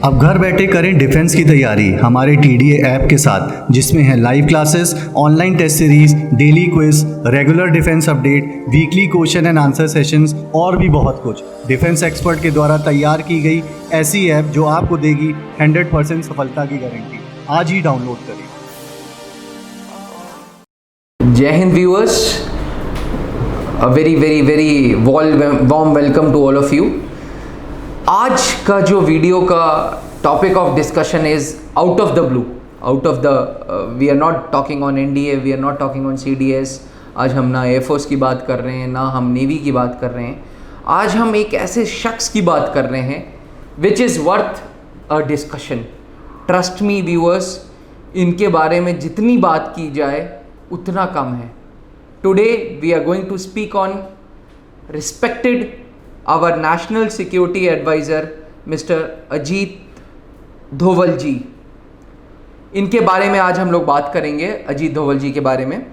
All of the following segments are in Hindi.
अब घर बैठे करें डिफेंस की तैयारी हमारे TDA ऐप के साथ, जिसमें है live classes, online test series, daily quiz, regular defence update, weekly question and answer sessions और भी बहुत कुछ। डिफेंस एक्सपर्ट के द्वारा तैयार की गई ऐसी ऐप जो आपको देगी 100% सफलता की गारंटी। आज ही डाउनलोड करें। जय हिंद viewers, a very warm welcome to all of you. आज का जो वीडियो का topic of discussion is out of the blue, we are not talking on NDA, we are not talking on CDS। आज हम ना एयरफोर्स की बात कर रहे हैं, ना हम नेवी की बात कर रहे हैं। आज हम एक ऐसे शख्स की बात कर रहे हैं which is worth a discussion. Trust me viewers, इनके बारे में जितनी बात की जाए उतना कम है। Today we are going to speak on respected our national security advisor Mr. Ajit Doval ji. इनके बारे में आज हम लोग बात करेंगे, अजीत धोवल जी के बारे में।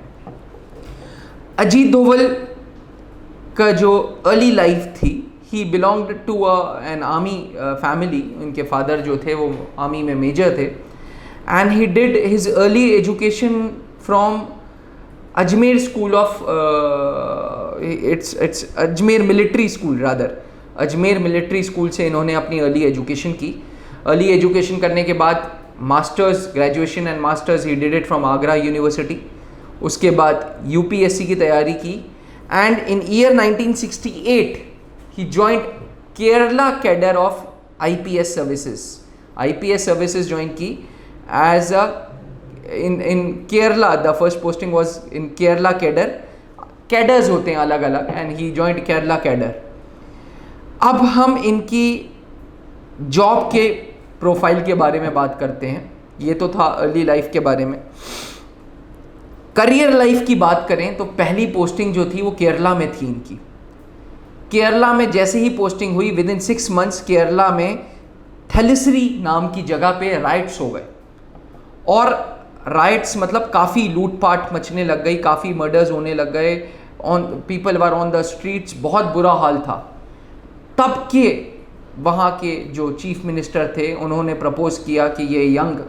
अजीत धोवल का जो अर्ली लाइफ थी, he belonged to an army family. उनके फादर जो थे वो आर्मी में मेजर थे, and he did his early education from Ajmer school of it's Ajmer military school, rather Ajmer military school से इन्होंने अपनी अर्ली एजुकेशन की। अर्ली एजुकेशन करने के बाद masters, graduation and masters he did it from Agra university. उसके बाद UPSC की तैयारी की, and in year 1968 he joined Kerala cadre of IPS services join की as a in Kerala. The first posting was in Kerala cadre. Cadres होते हैं अलग अलग, and he joined Kerala cadre. अब हम इनकी जॉब के प्रोफाइल के बारे में बात करते हैं। ये तो था अर्ली लाइफ के बारे में। करियर लाइफ की बात करें तो पहली पोस्टिंग जो थी वो केरला में थी इनकी। केरला में जैसे ही पोस्टिंग हुई, विद इन 6 months केरला में थेलिसरी नाम की जगह पे राइट्स हो गए। और राइट्स मतलब काफ़ी लूटपाट मचने लग गई, काफ़ी मर्डर्स होने लग गए, people were on the streets, बहुत बुरा हाल था। तब के वहाँ के जो चीफ मिनिस्टर थे, उन्होंने प्रपोज किया कि ये यंग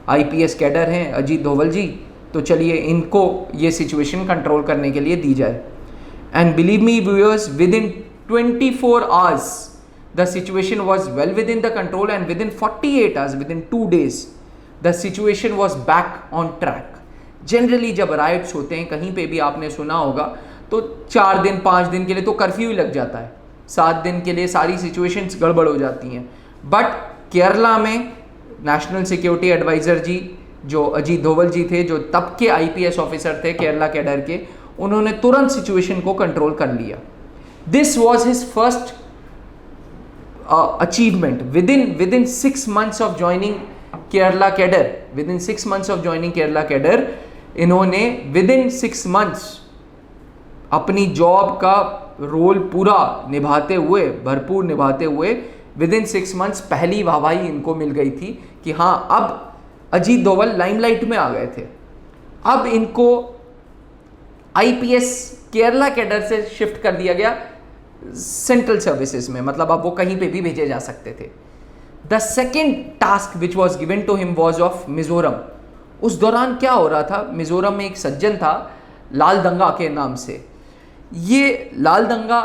IPS कैडर हैं अजीत धोवल जी, तो चलिए इनको ये सिचुएशन कंट्रोल करने के लिए दी जाए। And believe me viewers, with in 24 hours the situation was well with in the control, and with in 48 hours, with in 2 days the situation was back on track. Generally जब राइट्स होते हैं, कहीं पे भी आपने सुना होगा, तो 4 दिन 5 दिन के लिए तो कर्फ्यू ही लग जाता है, 7 दिन के लिए सारी सिचुएशंस गड़बड़ हो जाती हैं। बट केरला में नेशनल सिक्योरिटी एडवाइज़र जी जो अजीत धोवल जी थे, जो तब के IPS ऑफिसर थे केरला कैडर के, उन्होंने तुरंत सिचुएशन को कंट्रोल कर लिया। This was his first achievement with in 6 months of joining Kerala cadre. With in 6 months of joining Kerala cadre, इन्होंने विद इन 6 months अपनी जॉब का रोल पूरा निभाते हुए, भरपूर निभाते हुए, विद इन 6 months पहली वाहवाही इनको मिल गई थी कि हाँ, अब अजीत धोवल लाइमलाइट में आ गए थे। अब इनको IPS केरला कैडर से शिफ्ट कर दिया गया सेंट्रल सर्विसेज में, मतलब अब वो कहीं पे भी भेजे जा सकते थे। The second task which was given to him was of Mizoram. उस दौरान क्या हो रहा था, मिजोरम में एक सज्जन था लाल दंगा के नाम से। ये लाल दंगा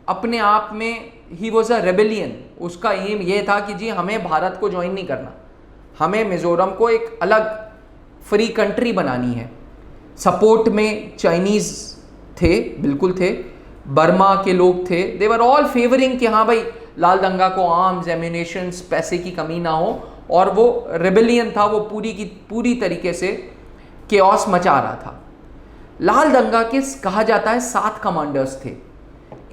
अपने आप में ही वॉज अ रेबेलियन। उसका एम ये था कि जी हमें भारत को ज्वाइन नहीं करना, हमें मिजोरम को एक अलग फ्री कंट्री बनानी है। सपोर्ट में चाइनीज़ थे, बिल्कुल थे, बर्मा के लोग थे। दे वर ऑल फेवरिंग कि हाँ भाई लाल दंगा को आर्म्स, एम्यूनेशंस, पैसे की कमी ना हो, और वो रेबेलियन था, वो पूरी की पूरी तरीके से केओस मचा रहा था। लाल दंगा के कहा जाता है 7 कमांडर्स थे।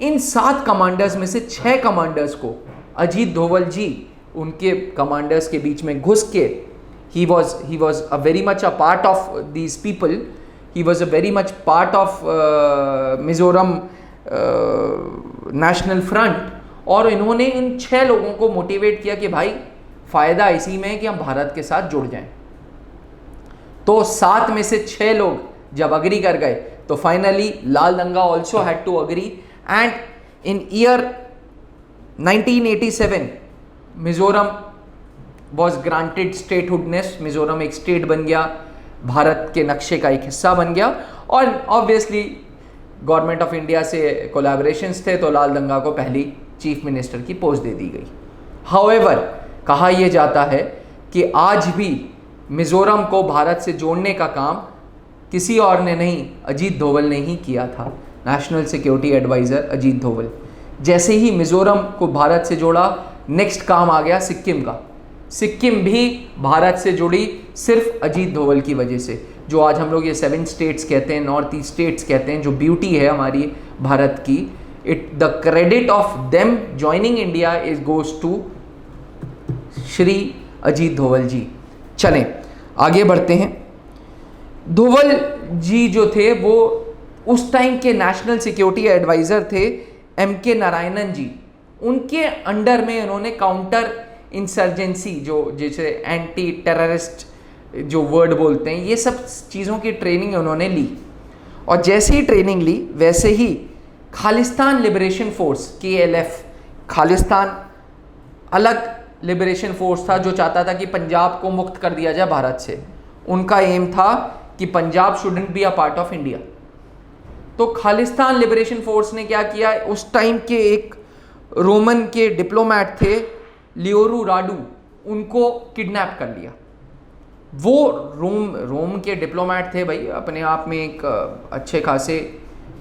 इन 7 कमांडर्स में से 6 कमांडर्स को अजीत धोवल जी उनके कमांडर्स के बीच में घुस के, he was a very much a part of these people. He was a very much part of Mizoram national front. और इन्होंने इन 6 लोगों को मोटिवेट किया कि भाई फ़ायदा इसी में है कि हम भारत के साथ जुड़ जाएं। तो 7 में से 6 लोग जब अग्री कर गए, तो finally Laldenga also had to agree, and in year 1987 Mizoram was granted statehoodness, Mizoram एक स्टेट बन गया, भारत के नक्शे का एक हिस्सा बन गया, और ऑब्वियसली गवर्नमेंट ऑफ इंडिया से कोलैबोरेशंस थे तो लाल दंगा को पहली चीफ मिनिस्टर की पोस्ट दे दी गई। हाउएवर, कहा यह जाता है कि आज भी मिजोरम को भारत से जोड़ने का काम किसी और ने नहीं, अजीत धोवल ने ही किया था, नेशनल सिक्योरिटी एडवाइज़र अजीत धोवल। जैसे ही मिजोरम को भारत से जोड़ा, नेक्स्ट काम आ गया सिक्किम का। सिक्किम भी भारत से जुड़ी सिर्फ अजीत धोवल की वजह से। जो आज हम लोग ये 7 स्टेट्स कहते हैं, नॉर्थ ईस्ट स्टेट्स कहते हैं, जो ब्यूटी है हमारी भारत की, the credit of them joining India is goes to Shri Ajit Doval ji. चलें आगे बढ़ते हैं। धोवल जी जो थे वो उस टाइम के नेशनल सिक्योरिटी एडवाइज़र थे MK नारायणन जी। उनके अंडर में उन्होंने काउंटर इंसर्जेंसी, जो जैसे एंटी टेररिस्ट जो वर्ड बोलते हैं, ये सब चीज़ों की ट्रेनिंग उन्होंने ली। और जैसे ही ट्रेनिंग ली वैसे ही Khalistan liberation force KLF, Khalistan अलग लिबरेशन फोर्स था जो चाहता था कि पंजाब को मुक्त कर दिया जाए भारत से। उनका एम था कि Punjab shouldn't be a part of India. तो खालिस्तान लिबरेशन फोर्स ने क्या किया, उस टाइम के एक रोमन के डिप्लोमैट थे लियोरू राडू, उनको किडनैप कर लिया। वो रोम के डिप्लोमैट थे भाई, अपने आप में एक अच्छे खासे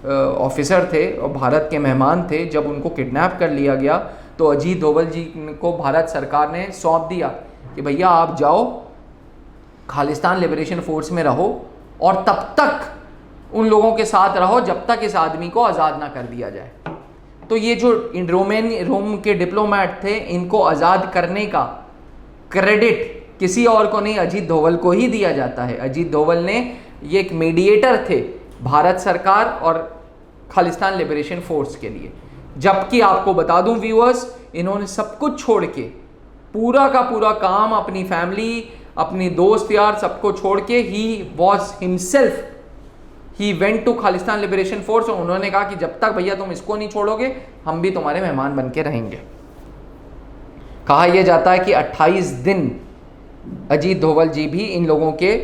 ऑफिसर थे और भारत के मेहमान थे। जब उनको किडनैप कर लिया गया तो अजीत धोवल जी को भारत सरकार ने सौंप दिया कि भैया आप जाओ खालिस्तान लिबरेशन फोर्स में रहो और तब तक उन लोगों के साथ रहो जब तक इस आदमी को आज़ाद ना कर दिया जाए। तो ये जो रोम के डिप्लोमैट थे, इनको आज़ाद करने का क्रेडिट किसी और को नहीं, अजीत धोवल को ही दिया जाता है। अजीत धोवल ने, ये एक मीडिएटर थे भारत सरकार और खालिस्तान लिबरेशन फोर्स के लिए। जबकि आपको बता दूं व्यूअर्स, इन्होंने सब कुछ छोड़ के, पूरा का पूरा काम, अपनी फैमिली, अपनी दोस्त यार सबको छोड़ के, he was himself, he went to Khalistan liberation force. और उन्होंने कहा कि जब तक भैया तुम इसको नहीं छोड़ोगे हम भी तुम्हारे मेहमान बन के रहेंगे। कहा यह जाता है कि 28 दिन अजीत धोवल जी भी इन लोगों के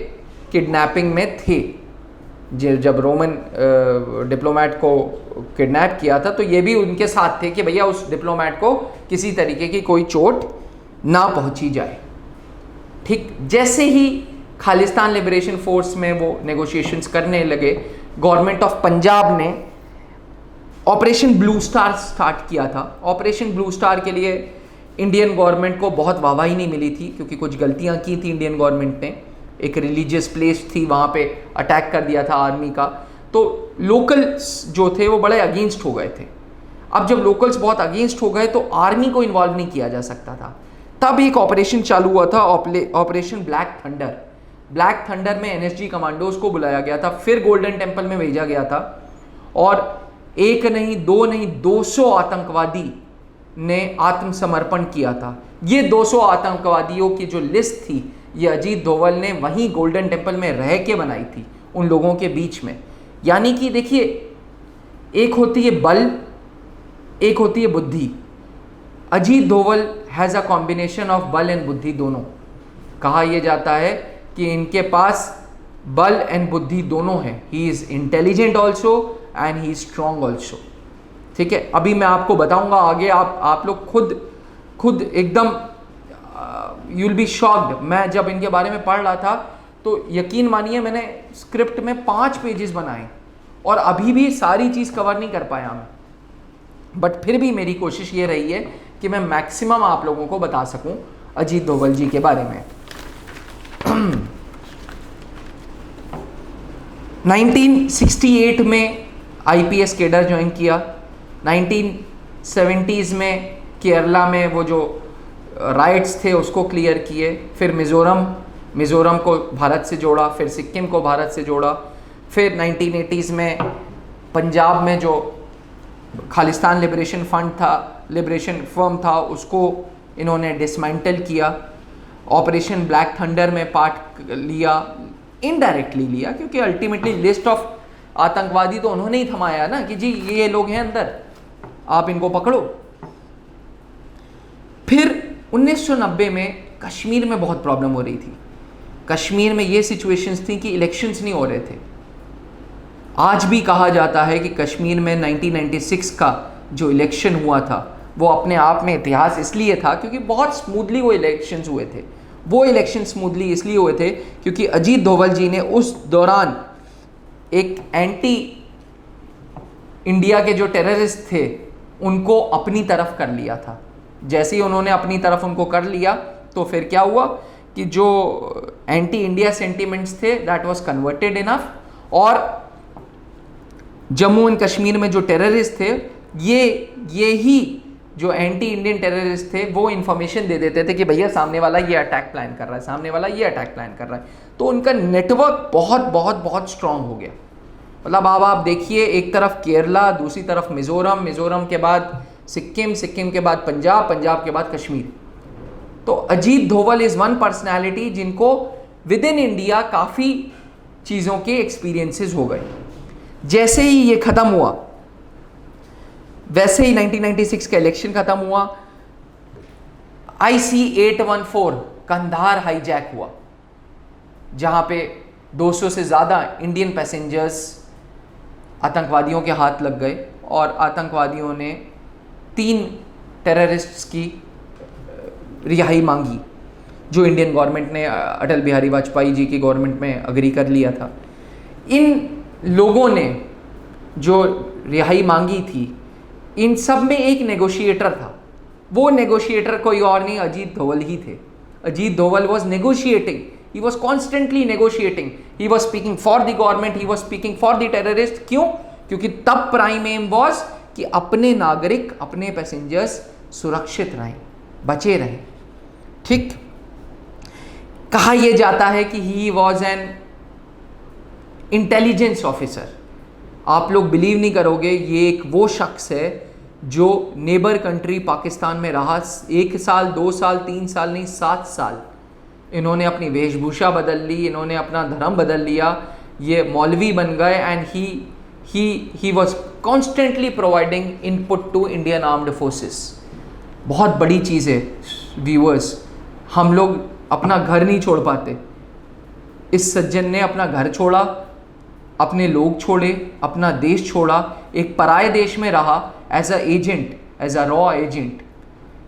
किडनैपिंग में थे। जब रोमन डिप्लोमैट को किडनैप किया था तो ये भी उनके साथ थे कि भैया उस डिप्लोमैट को किसी तरीके की कोई चोट ना पहुंची जाए। ठीक, जैसे ही खालिस्तान लिबरेशन फोर्स में वो नेगोशिएशंस करने लगे, गवर्नमेंट ऑफ पंजाब ने ऑपरेशन ब्लू स्टार स्टार्ट किया था। ऑपरेशन ब्लू स्टार के लिए इंडियन गवर्नमेंट को बहुत वाहवाही नहीं मिली थी, क्योंकि कुछ गलतियां की थी इंडियन गवर्नमेंट ने। एक रिलीजियस प्लेस थी, वहाँ पे अटैक कर दिया था आर्मी का, तो लोकल्स जो थे वो बड़े अगेंस्ट हो गए थे। अब जब लोकल्स बहुत अगेंस्ट हो गए तो आर्मी को इन्वॉल्व नहीं किया जा सकता था। तब एक ऑपरेशन चालू हुआ था, operation black thunder. Black thunder में NSG कमांडोज को बुलाया गया था, फिर गोल्डन टेम्पल में भेजा गया था, और एक नहीं, दो नहीं, 200 आतंकवादी ने आत्मसमर्पण किया था। ये 200 आतंकवादियों की जो लिस्ट थी, ये अजीत धोवल ने वहीं गोल्डन टेम्पल में रह के बनाई थी उन लोगों के बीच में। यानी कि देखिए, एक होती है बल, एक होती है बुद्धि। अजीत धोवल हैज़ अ कॉम्बिनेशन ऑफ बल एंड बुद्धि दोनों। कहा यह जाता है कि इनके पास बल एंड बुद्धि दोनों हैं। He is intelligent also and he is strong also. ठीक है, अभी मैं आपको बताऊंगा आगे, आप लोग खुद एकदम यू विल बी शॉक्ड। मैं जब इनके बारे में पढ़ रहा था तो यकीन मानिए मैंने स्क्रिप्ट में 5 पेजेस बनाए और अभी भी सारी चीज़ कवर नहीं कर पाया मैं, बट फिर भी मेरी कोशिश ये रही है कि मैं मैक्सिमम आप लोगों को बता सकूं अजीत धोवल जी के बारे में। 1968 में IPS केडर ज्वाइन किया। 1970s में केरला में वो जो राइट्स थे उसको क्लियर किए। फिर मिज़ोरम को भारत से जोड़ा, फिर सिक्किम को भारत से जोड़ा। फिर 1980s में पंजाब में जो खालिस्तान लिबरेशन फर्म था उसको इन्होंने डिसमेंटल किया। ऑपरेशन ब्लैक थंडर में पार्ट लिया, इनडायरेक्टली लिया, क्योंकि अल्टीमेटली लिस्ट ऑफ आतंकवादी तो उन्होंने ही थमाया ना कि जी ये लोग हैं अंदर, आप इनको पकड़ो। फिर 1990 में कश्मीर में बहुत प्रॉब्लम हो रही थी। कश्मीर में ये सिचुएशंस थी कि इलेक्शंस नहीं हो रहे थे। आज भी कहा जाता है कि कश्मीर में 1996 का जो इलेक्शन हुआ था वो अपने आप में इतिहास इसलिए था क्योंकि बहुत स्मूथली वो इलेक्शंस हुए थे। वो इलेक्शन स्मूथली इसलिए हुए थे क्योंकि अजीत डोभाल जी ने उस दौरान एक एंटी इंडिया के जो टेररिस्ट थे उनको अपनी तरफ कर लिया था। जैसे ही उन्होंने अपनी तरफ उनको कर लिया तो फिर क्या हुआ कि जो एंटी इंडिया सेंटिमेंट्स थे दैट वाज कन्वर्टेड इनफ, और जम्मू एंड कश्मीर में जो टेररिस्ट थे ये ही जो एंटी इंडियन टेररिस्ट थे वो इन्फॉर्मेशन दे देते थे कि भैया सामने वाला ये अटैक प्लान कर रहा है, सामने वाला ये अटैक प्लान कर रहा है। तो उनका नेटवर्क बहुत बहुत बहुत स्ट्रांग हो गया। मतलब अब आप देखिए, एक तरफ केरला, दूसरी तरफ मिजोरम, मिजोरम के बाद सिक्किम, सिक्किम के बाद पंजाब, पंजाब के बाद कश्मीर। तो Ajit Doval is one personality जिनको विद इन इंडिया काफ़ी चीज़ों के एक्सपीरियंसेस हो गए। जैसे ही ये ख़त्म हुआ वैसे ही 1996 का इलेक्शन ख़त्म हुआ, IC-814 कंधार हाईजैक हुआ, जहाँ पे 200 से ज़्यादा इंडियन पैसेंजर्स आतंकवादियों के हाथ लग गए और आतंकवादियों ने 3 टेररिस्ट्स की रिहाई मांगी, जो इंडियन गवर्नमेंट ने अटल बिहारी वाजपेयी जी की गवर्नमेंट में अग्री कर लिया था। इन लोगों ने जो रिहाई मांगी थी, इन सब में एक नेगोशिएटर था। वो नेगोशिएटर कोई और नहीं, अजीत डोभाल ही थे। Ajit Doval was negotiating, he was constantly negotiating, he was speaking for the government, he was speaking for the terrorist. क्यों? क्योंकि तब प्राइम एम वॉज कि अपने नागरिक, अपने पैसेंजर्स सुरक्षित रहें, बचे रहें। ठीक, कहा यह जाता है कि he was an intelligence officer. आप लोग बिलीव नहीं करोगे, ये एक वो शख्स है जो नेबर कंट्री पाकिस्तान में रहा 1 साल, 2 साल, 3 साल नहीं, 7 साल। इन्होंने अपनी वेशभूषा बदल ली, इन्होंने अपना धर्म बदल लिया, ये मौलवी बन गए, and he was constantly providing input to Indian armed forces. बहुत बड़ी चीज़ है व्यूअर्स, हम लोग अपना घर नहीं छोड़ पाते। इस सज्जन ने अपना घर छोड़ा, अपने लोग छोड़े, अपना देश छोड़ा, एक पराये देश में रहा as a agent, as a रॉ agent.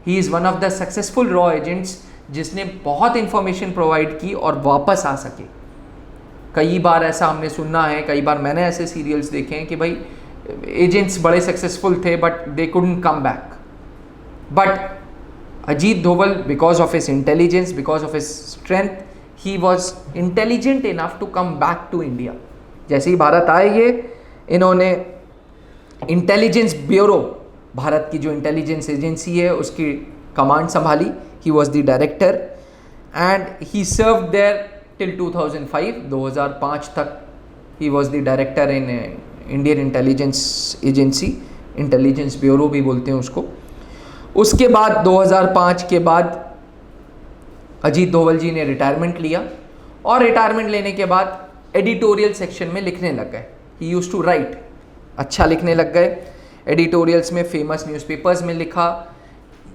He is one of the successful रॉ एजेंट्स जिसने बहुत इंफॉर्मेशन प्रोवाइड की और वापस आ सके। कई बार ऐसा हमने सुना है, कई बार मैंने ऐसे सीरियल्स देखे हैं कि भाई एजेंट्स बड़े सक्सेसफुल थे but they couldn't come back. But Ajit Doval, because of his intelligence, because of his strength, he was intelligent enough to come back to India. जैसे ही भारत आए ये, इन्होंने इंटेलिजेंस ब्यूरो, भारत की जो इंटेलिजेंस एजेंसी है, उसकी कमांड संभाली। He was the director and he serve there till 2005, 2005 तक he was the director in Indian intelligence agency, intelligence bureau भी बोलते हैं उसको। उसके बाद 2005 के बाद अजीत डोभाल जी ने रिटायरमेंट लिया, और रिटायरमेंट लेने के बाद एडिटोरियल सेक्शन में लिखने लग गए। ही यूज्ड टू राइट, अच्छा लिखने लग गए। एडिटोरियल्स में, फेमस न्यूज़पेपर्स में लिखा,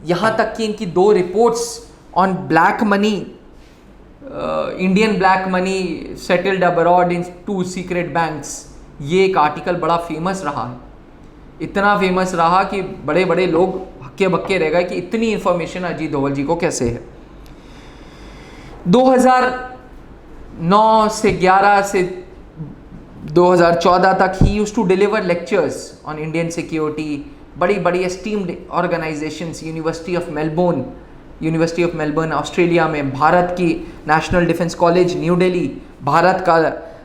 यहाँ तक कि इनकी 2 reports on black money, Indian black money settled abroad in 2 secret banks, ये एक आर्टिकल बड़ा फेमस रहा है। इतना फेमस रहा कि बड़े बड़े लोग हक्के बक्के रह गए कि इतनी इंफॉर्मेशन अजीत डोभाल जी को कैसे है। 2009 से 11 से 2014 तक he used to deliver lectures on Indian security. बड़ी बड़ी esteemed organisations, university of Melbourne Australia में, भारत की national defence college New Delhi, Bharat का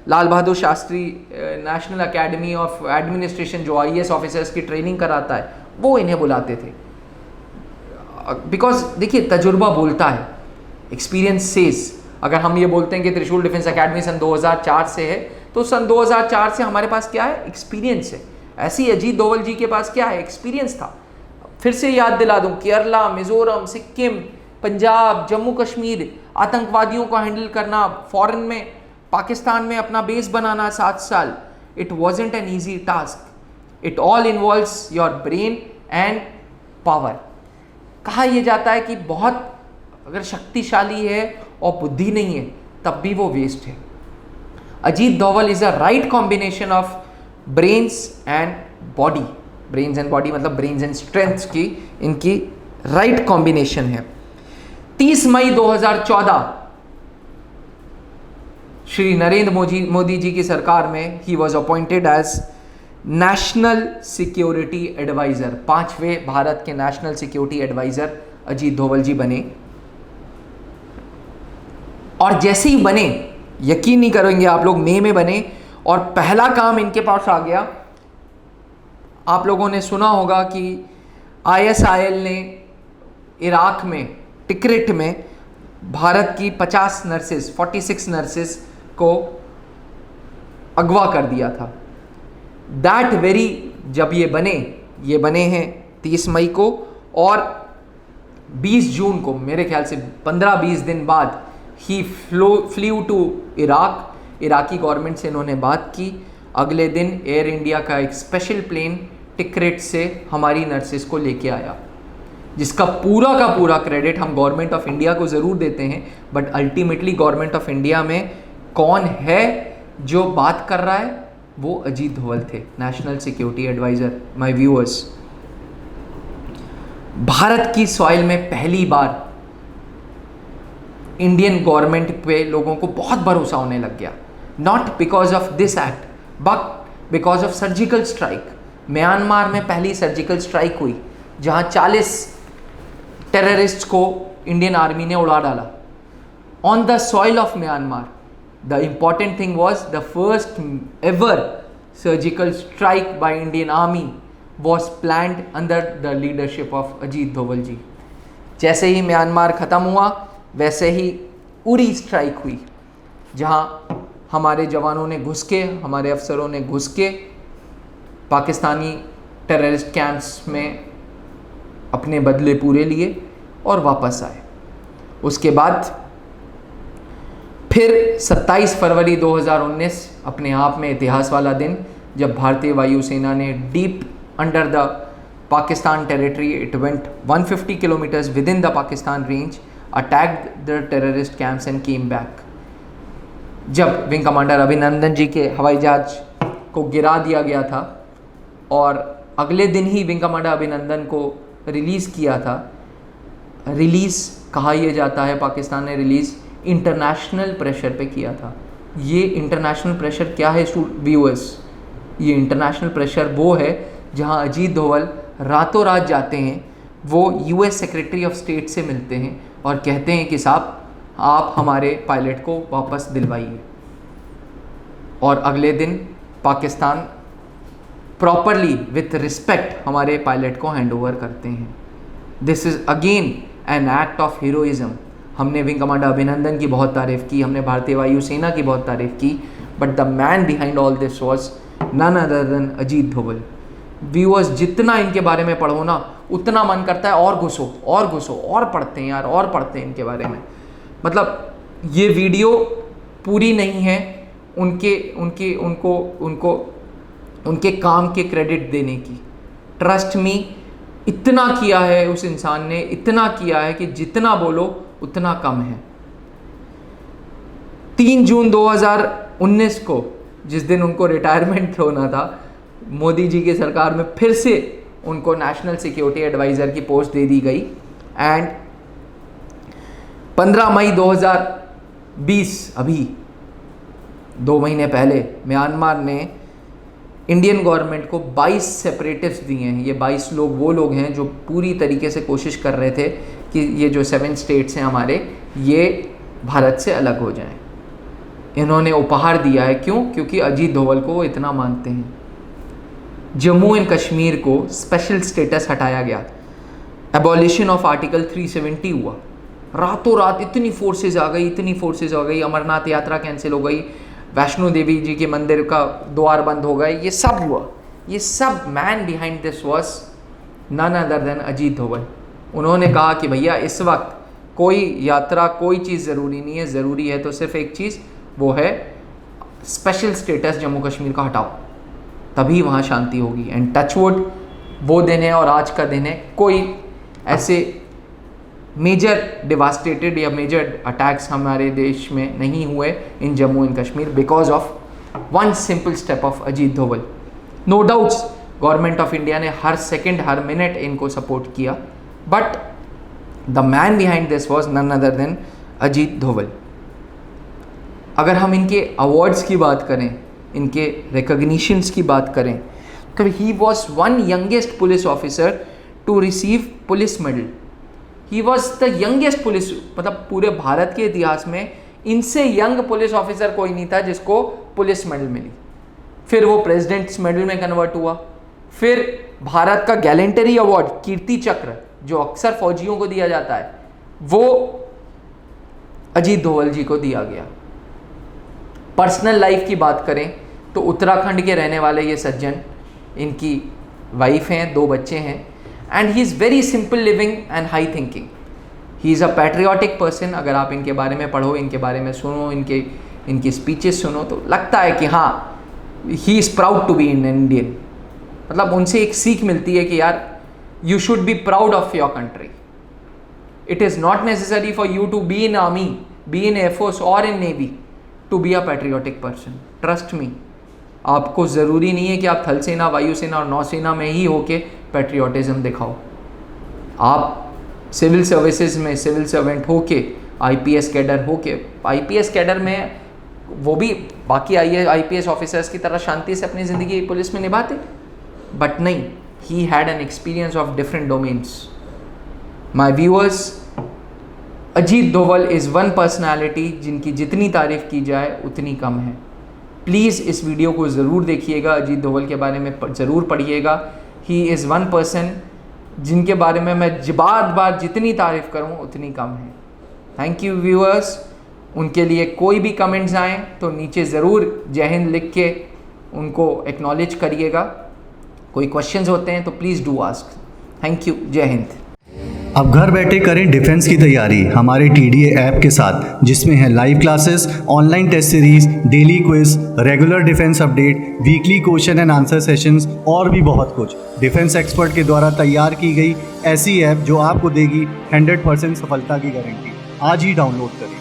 Lal Bahadur Shastri national academy of administration जो IAS ऑफिसर्स की ट्रेनिंग कराता है, वो इन्हें बुलाते थे। बिकॉज देखिए, तजुर्बा बोलता है, एक्सपीरियंस सेज। अगर हम ये बोलते हैं कि त्रिशूल डिफेंस एकेडमी सन 2004 से है, तो सन 2004 से हमारे पास क्या है? एक्सपीरियंस है। ऐसी अजीत डोभाल जी के पास क्या है? एक्सपीरियंस था। फिर से याद दिला दूं, केरला, मिजोरम, सिक्किम, पंजाब, जम्मू कश्मीर, आतंकवादियों को हैंडल करना, फॉरेन में, पाकिस्तान में अपना बेस बनाना 7 साल, it wasn't an easy task. It all involves your brain and power. कहा यह जाता है कि बहुत अगर शक्तिशाली है और बुद्धि नहीं है तब भी वो वेस्ट है। अजीत धोवल is a right combination of brains and body, brains and body मतलब ब्रेन्स एंड स्ट्रेंथ की इनकी राइट कॉम्बिनेशन है। 30 मई 2014 श्री नरेंद्र मोदी जी की सरकार में he was appointed as national security adviser, 5वें भारत के national security adviser Ajit Doval जी बने। और जैसे ही बने, यकीन नहीं करेंगे आप लोग, मई में बने और पहला काम इनके पास आ गया। आप लोगों ने सुना होगा कि ISIL ने इराक में टिकरिट में भारत की 46 नर्सेस को अगवा कर दिया था। दैट वेरी, जब ये बने हैं 30 मई को, और 20 जून को, मेरे ख्याल से 15-20 दिन बाद ही फ्लू टू इराकी गवर्नमेंट से इन्होंने बात की। अगले दिन एयर इंडिया का एक स्पेशल प्लेन टिकरिट से हमारी नर्सेस को लेके आया, जिसका पूरा का पूरा क्रेडिट हम गवर्नमेंट ऑफ इंडिया को ज़रूर देते हैं, but ultimately government of India में कौन है जो बात कर रहा है, वो अजीत धोवल थे, national security adviser. My viewers, Bharat की सॉइल में पहली बार इंडियन गवर्नमेंट पे लोगों को बहुत भरोसा होने लग गया, not because of this act but because of surgical strike. Myanmar में पहली सर्जिकल स्ट्राइक हुई जहां 40 टेररिस्ट को इंडियन आर्मी ने उड़ा डाला on the soil of Myanmar. The important thing was the first ever surgical strike by Indian army was planned under the leadership of Ajit Doval जी। जैसे ही म्यांमार ख़त्म हुआ वैसे ही उरी स्ट्राइक हुई, जहां हमारे जवानों ने घुस के, हमारे अफसरों ने घुस के पाकिस्तानी टेररिस्ट कैंप्स में अपने बदले पूरे लिए और वापस आए। उसके बाद फिर 27 फरवरी 2019 अपने आप में इतिहास वाला दिन, जब भारतीय वायुसेना ने deep under the Pakistan territory, it went 150 kilometres with in the Pakistan range, attacked the terrorist camps and came back. जब विंग कमांडर अभिनंदन जी के हवाई जहाज को गिरा दिया गया था और अगले दिन ही विंग कमांडर अभिनंदन को रिलीज़ किया था। रिलीज़ कहा यह जाता है, पाकिस्तान ने रिलीज़ इंटरनेशनल प्रेशर पे किया था। ये इंटरनेशनल प्रेशर क्या है व्यूअर्स? ये इंटरनेशनल प्रेशर वो है जहां अजीत धोवल रातों रात जाते हैं, वो US सेक्रेटरी ऑफ स्टेट से मिलते हैं और कहते हैं कि साहब आप हमारे पायलट को वापस दिलवाइए, और अगले दिन पाकिस्तान प्रॉपरली विथ रिस्पेक्ट हमारे पायलट को हैंड ओवर करते हैं। This is again an act of heroism. हमने विंग कमांडर अभिनंदन की बहुत तारीफ़ की, हमने भारतीय वायुसेना की बहुत तारीफ़ की, but the man behind all this was none other than Ajit Doval. Viewers, जितना इनके बारे में पढ़ो ना, उतना मन करता है और घुसो और पढ़ते हैं यार, और पढ़ते हैं इनके बारे में। मतलब ये वीडियो पूरी नहीं है उनके काम के क्रेडिट देने की। ट्रस्ट मी, इतना किया है उस इंसान ने, इतना किया है कि जितना बोलो उतना कम है। 3 जून 2019 को, जिस दिन उनको रिटायरमेंट होना था, मोदी जी की सरकार में फिर से उनको नेशनल सिक्योरिटी एडवाइज़र की पोस्ट दे दी गई। एंड 15 मई 2020, अभी 2 महीने पहले, म्यांमार ने इंडियन गवर्नमेंट को 22 सेपरेटिव्स दिए हैं। ये 22 लोग वो लोग हैं जो पूरी तरीके से कोशिश कर रहे थे कि ये जो 7 स्टेट्स हैं हमारे, ये भारत से अलग हो जाएं। इन्होंने उपहार दिया है, क्यों? क्योंकि अजीत धोवल को वो इतना मानते हैं। जम्मू एंड कश्मीर को स्पेशल स्टेटस हटाया गया, एबॉलिशन ऑफ आर्टिकल 370 हुआ, रातों रात इतनी फोर्सेज आ गई, अमरनाथ यात्रा कैंसिल हो गई, वैष्णो देवी जी के मंदिर का द्वार बंद हो गए, ये सब हुआ। ये सब man behind this was none other than Ajit Doval. उन्होंने कहा कि भैया इस वक्त कोई यात्रा, कोई चीज़ ज़रूरी नहीं है, ज़रूरी है तो सिर्फ एक चीज़, वो है स्पेशल स्टेटस जम्मू कश्मीर का हटाओ, तभी वहाँ शांति होगी। एंड टचवुड वो दिन है और आज का दिन है, कोई ऐसे मेजर डिवास्टेटेड या मेजर अटैक्स हमारे देश में नहीं हुए in Jammu and Kashmir because of one simple step of Ajit Doval. No doubts government of India ने हर सेकेंड हर मिनट इनको सपोर्ट किया, but the man behind this was none other than Ajit Doval. अगर हम इनके अवार्ड्स की बात करें, इनके रिकॉग्निशंस की बात करें, तो he was one youngest police officer to receive police medal. He was the youngest police, मतलब पूरे भारत के इतिहास में इनसे यंग पुलिस ऑफिसर कोई नहीं था जिसको पुलिस मेडल मिली। फिर वो प्रेसिडेंट्स मेडल में कन्वर्ट हुआ, फिर भारत का गैलेंटरी अवार्ड कीर्ति चक्र जो अक्सर फौजियों को दिया जाता है वो अजीत डोवल जी को दिया गया। पर्सनल लाइफ की बात करें तो उत्तराखंड के रहने वाले ये सज्जन, इनकी वाइफ हैं, 2 बच्चे हैं, and he is very simple living and high thinking. He is a patriotic person. अगर आप इनके बारे में पढ़ो, इनके बारे में सुनो, इनकी स्पीचेस सुनो तो लगता है कि हाँ, he is proud to be an Indian. मतलब उनसे एक सीख मिलती है कि यार you should be proud of your country. It is not necessary for you to be in army, be in air force और in navy to be a patriotic person. Trust me, आपको ज़रूरी नहीं है कि आप थल सेना, वायुसेना और नौसेना में ही होके पैट्रियाटिज्म दिखाओ। आप सिविल सर्विसेज में सिविल सर्वेंट होके, आईपीएस कैडर होके, आईपीएस कैडर में वो भी बाकी आईपीएस ऑफिसर्स की तरह शांति से अपनी ज़िंदगी पुलिस में निभाते, बट नहीं, he had an experience of different domains. My viewers, Ajit Doval is one personality जिनकी जितनी तारीफ़ की जाए उतनी कम है। प्लीज़ इस वीडियो को ज़रूर देखिएगा, अजीत डोवल के बारे में ज़रूर पढ़िएगा। ही इज़ वन पर्सन जिनके बारे में मैं बार जितनी तारीफ़ करूं उतनी कम है। Thank you viewers. उनके लिए कोई भी कमेंट्स आएँ तो नीचे ज़रूर जय हिंद लिख के उनको एक्नॉलेज करिएगा। कोई क्वेश्चंस होते हैं तो please do ask. Thank you, जय हिंद। अब घर बैठे करें डिफेंस की तैयारी हमारे टीडीए ऐप के साथ, जिसमें है live classes, online test series, daily quiz, regular defence update, weekly question and answer sessions और भी बहुत कुछ। डिफेंस एक्सपर्ट के द्वारा तैयार की गई ऐसी ऐप जो आपको देगी 100% सफलता की गारंटी। आज ही डाउनलोड करें।